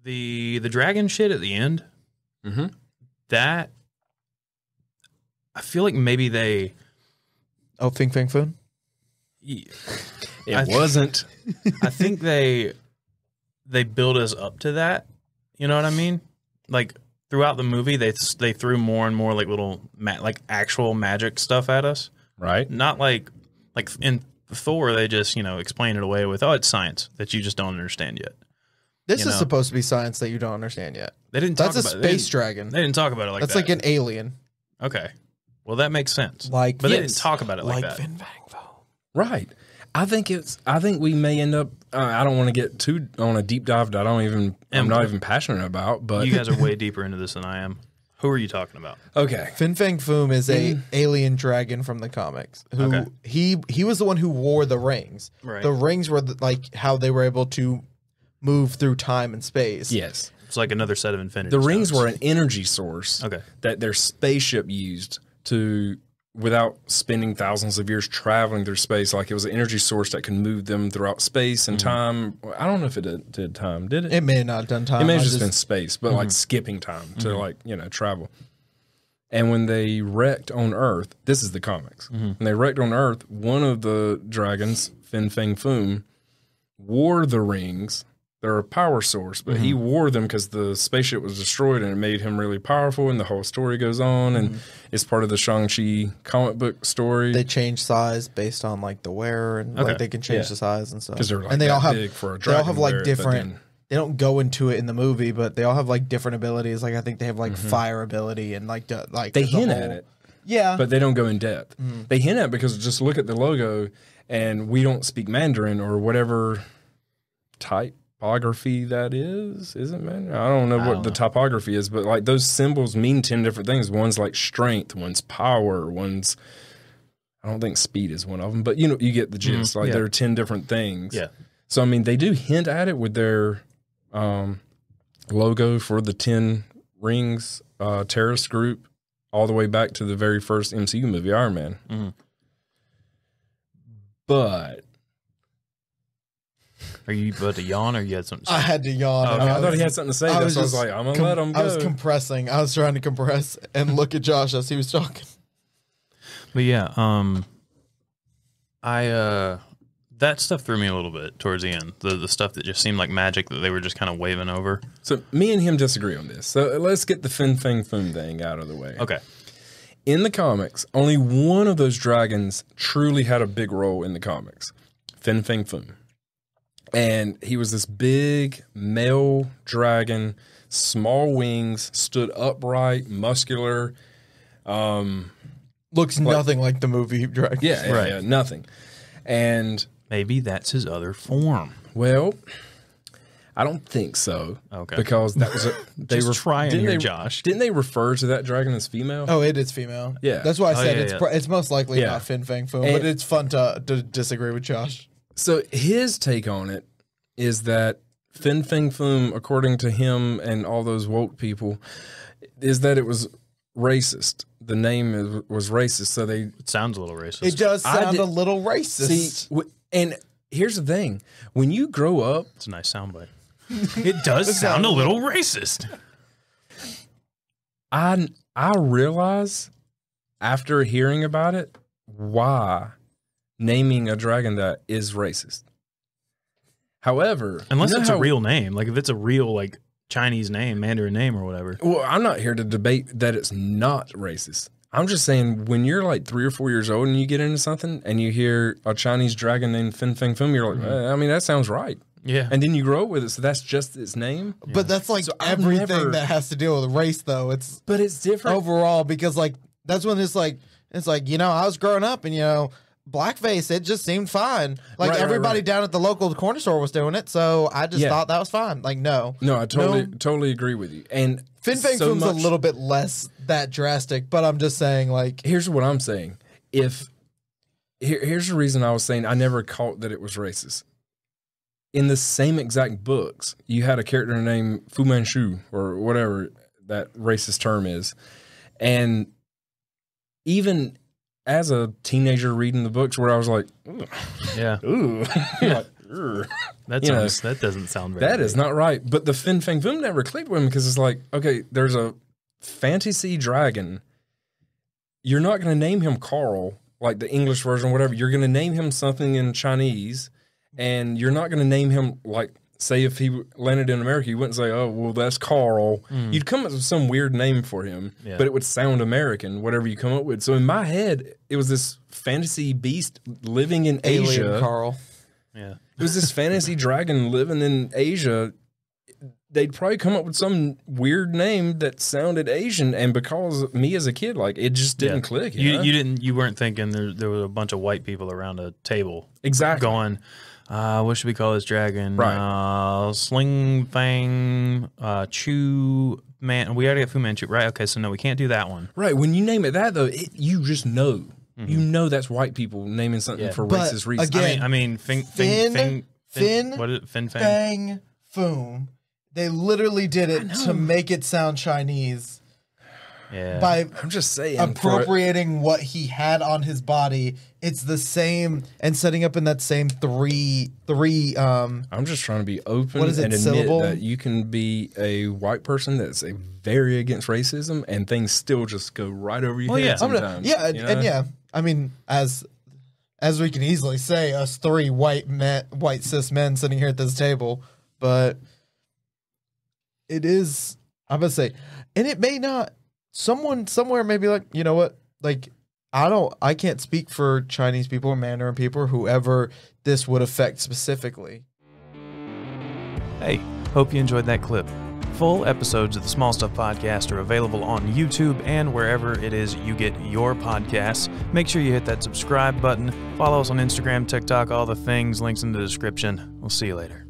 The dragon shit at the end, that I feel like maybe they. Oh, Fin Fang Foom? It wasn't. I think they build us up to that. You know what I mean? Like throughout the movie, they threw more and more like little like actual magic stuff at us. Right. Not like in Thor, they just explain it away with it's science that you just don't understand yet. This is supposed to be science that you don't understand yet. They didn't. Talk That's a space dragon. They didn't talk about it like that. That's like an alien. Okay. Well, that makes sense. But they didn't talk about it like that. Fin Fang Foom. Right. I think we may end up. I don't want to get too on a deep dive that I'm not even passionate about. But you guys are way deeper into this than I am. Who are you talking about? Okay. Fin Fang Foom is a alien dragon from the comics. Who he was the one who wore the rings. Right. The rings were like how they were able to move through time and space. Yes. It's like another set of infinity. The rings were an energy source that their spaceship used to, without spending thousands of years traveling through space, like it was an energy source that could move them throughout space and time. I don't know if it did time. Did it? It may not have done time. It may have just been space, but like skipping time to travel. And when they wrecked on Earth, this is the comics. When they wrecked on Earth, one of the dragons, Fin Fang Foom, wore the rings. They're a power source, but he wore them because the spaceship was destroyed and it made him really powerful, and the whole story goes on, and it's part of the Shang-Chi comic book story. They change size based on like the wearer, and like they can change the size and stuff. Because they're like and they all have big for a they all dragon have like wear it, different. They don't go into it in the movie, but they all have like different abilities. Like I think they have like fire ability and like they hint at it. Yeah, but they don't go in depth. They hint at it because just look at the logo, and we don't speak Mandarin or whatever typography that isn't Mandarin? I don't know what the typography is, but like those symbols mean 10 different things. One's like strength, one's power, one's I don't think speed is one of them, but you get the gist. Like there are 10 different things. Yeah. So I mean, they do hint at it with their logo for the 10 Rings terrorist group, all the way back to the very first MCU movie, Iron Man. But are you about to yawn, or you had something to say? I had to yawn. I thought he had something to say. So I was like, I'm gonna let him go. I was compressing. I was trying to compress and look at Josh as he was talking. But yeah, that stuff threw me a little bit towards the end. The stuff that just seemed like magic that they were just kind of waving over. So me and him disagree on this. So let's get the Fin Fang Foom thing out of the way. Okay. In the comics, only one of those dragons truly had a big role in the comics. Fin Fang Foom. And he was this big male dragon, small wings, stood upright, muscular. Looks nothing like the movie dragon. Yeah, right. Yeah, nothing. And maybe that's his other form. Well, I don't think so. Okay. Because that was they were trying here, Josh. Didn't they refer to that dragon as female? Oh, it is female. Yeah. That's why I said it's most likely not Fin Fang Foom, but it's fun to disagree with Josh. So his take on it is that Fin Fang Foom, according to him and all those woke people, is that it was racist. The name was racist, so it sounds a little racist. It does sound a little racist. See, and here's the thing: when you grow up, it's a nice soundbite. It does sound a little racist. I realize after hearing about it why naming a dragon that is racist. However, unless it's a real name, like if it's a real like Chinese name, Mandarin name or whatever. Well, I'm not here to debate that it's not racist. I'm just saying when you're like 3 or 4 years old and you get into something and you hear a Chinese dragon named Fin Fang Foom, you're like, I mean, that sounds right. Yeah. And then you grow up with it, so that's just its name. Yeah. But that's like everything that has to deal with race, though. But it's different overall, because like that's when it's like I was growing up and blackface, it just seemed fine. Like everybody down at the local corner store was doing it, so I just thought that was fine. Like no, I totally agree with you. And Fin Fang Foom's a little bit less that drastic, but I'm just saying like here's what I'm saying. Here's the reason I was saying I never caught that it was racist. In the same exact books, you had a character named Fu Manchu or whatever that racist term is, and even as a teenager reading the books where I was like, yeah, ooh, like, That doesn't sound very That is not right. But the Fin Fang Foom never clicked with him because it's like, okay, there's a fantasy dragon. You're not going to name him Carl, like the English version, whatever. You're going to name him something in Chinese, and you're not going to name him like, say, if he landed in America, you wouldn't say, oh, well, that's Carl. You'd come up with some weird name for him, but it would sound American, whatever you come up with. So in my head, it was this fantasy beast living in Asia. Alien Carl. Yeah. It was this fantasy dragon living in Asia. They'd probably come up with some weird name that sounded Asian, and because me as a kid, like, it just didn't click. You weren't thinking there were a bunch of white people around a table going, what should we call this dragon? Right. Sling Fang Chu Man. We already got Fu Manchu, right? Okay, so no, we can't do that one. Right. When you name it that, though, you just know. You know that's white people naming something for racist reasons. Again, I mean, Fin what is it? Fin Fang Foom. They literally did it to make it sound Chinese. Yeah. By I'm just saying, appropriating what he had on his body. It's the same, and setting up in that same three. I'm just trying to be open and admit that you can be a white person that's very against racism, and things still just go right over your head sometimes. I mean, as we can easily say, us three white cis men sitting here at this table, but it is. I'm gonna say, and it may not. Someone somewhere may be like, you know what? Like, I can't speak for Chinese people or Mandarin people or whoever this would affect specifically. Hey, hope you enjoyed that clip. Full episodes of the Small Stuff Podcast are available on YouTube and wherever it is you get your podcasts. Make sure you hit that subscribe button. Follow us on Instagram, TikTok, all the things, links in the description. We'll see you later.